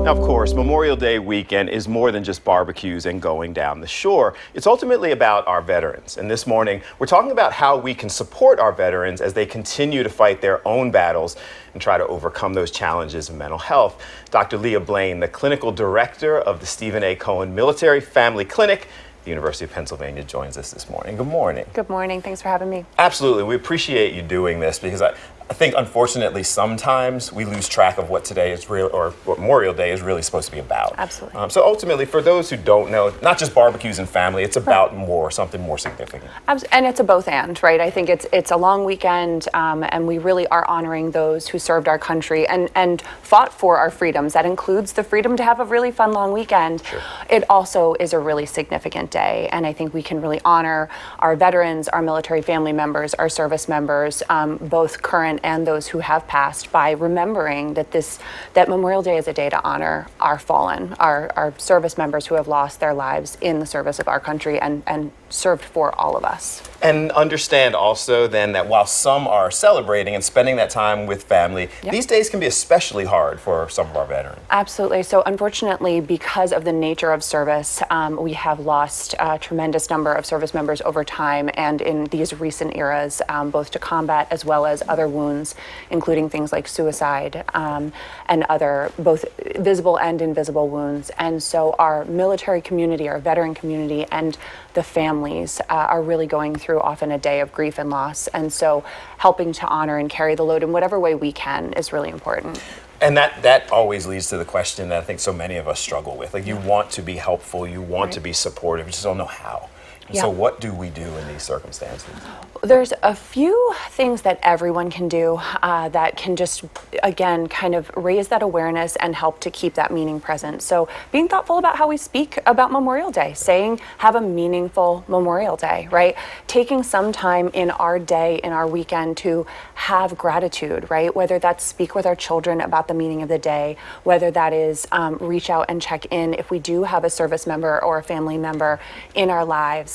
Now, of course, Memorial Day weekend is more than just barbecues and going down the shore. It's ultimately about our veterans. And this morning, we're talking about how we can support our veterans as they continue to fight their own battles and try to overcome those challenges of mental health. Dr. Leah Blain, the clinical director of the Stephen A. Cohen Military Family Clinic, the University of Pennsylvania, joins us this morning. Good morning. Good morning. Thanks for having me. Absolutely. We appreciate you doing this because I think, unfortunately, sometimes we lose track of what today is real, or what Memorial Day is really supposed to be about. Absolutely. So ultimately, for those who don't know, not just barbecues and family, it's about something more significant. And it's a both and, right? I think it's a long weekend, and we really are honoring those who served our country and fought for our freedoms. That includes the freedom to have a really fun long weekend. Sure. It also is a really significant day, and I think we can really honor our veterans, our military family members, our service members, both current and those who have passed, by remembering that Memorial Day is a day to honor our fallen, our service members who have lost their lives in the service of our country and served for all of us. And understand also then that while some are celebrating and spending that time with family, these days can be especially hard for some of our veterans. Absolutely. So unfortunately, because of the nature of service, we have lost a tremendous number of service members over time and in these recent eras, both to combat as well as other wounds, including things like suicide and other both visible and invisible wounds. And so our military community, our veteran community, and the families are really going through often a day of grief and loss. And so helping to honor and carry the load in whatever way we can is really important. And that always leads to the question that I think so many of us struggle with. Like, you want to be helpful, you want to be supportive, you just don't know how. And so what do we do in these circumstances? There's a few things that everyone can do that can just, again, kind of raise that awareness and help to keep that meaning present. So being thoughtful about how we speak about Memorial Day, saying have a meaningful Memorial Day, right? Taking some time in our day, in our weekend, to have gratitude, right? Whether that's speak with our children about the meaning of the day, whether that is reach out and check in if we do have a service member or a family member in our lives.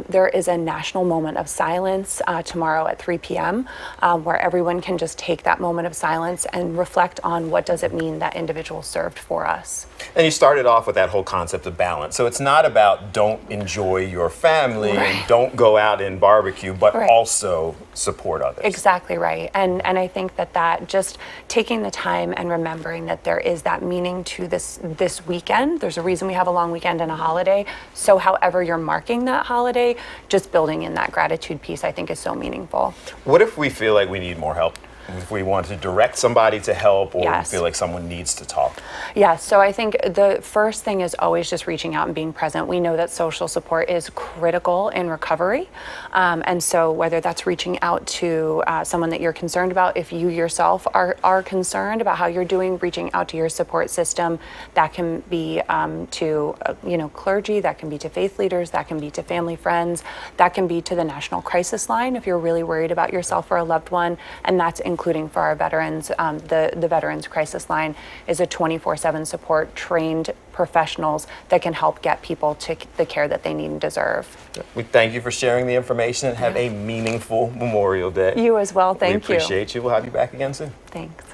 There is a national moment of silence tomorrow at 3 p.m. Where everyone can just take that moment of silence and reflect on what does it mean that individual served for us. And you started off with that whole concept of balance. So it's not about don't enjoy your family and don't go out and barbecue, but also support others. Exactly right. And I think that just taking the time and remembering that there is that meaning to this weekend. There's a reason we have a long weekend and a holiday. So however you're marking that holiday, just building in that gratitude piece, I think, is so meaningful. What if we feel like we need more help? If we want to direct somebody to help, or we feel like someone needs to talk? Yes, so I think the first thing is always just reaching out and being present. We know that social support is critical in recovery. And so whether that's reaching out to someone that you're concerned about, if you yourself are concerned about how you're doing, reaching out to your support system, that can be to clergy, that can be to faith leaders, that can be to family friends, that can be to the National Crisis Line if you're really worried about yourself or a loved one, and that's including for our veterans. The Veterans Crisis Line is a 24/7 support, trained professionals that can help get people to the care that they need and deserve. We thank you for sharing the information and have a meaningful Memorial Day. You as well. Thank you. We appreciate you. We'll have you back again soon. Thanks.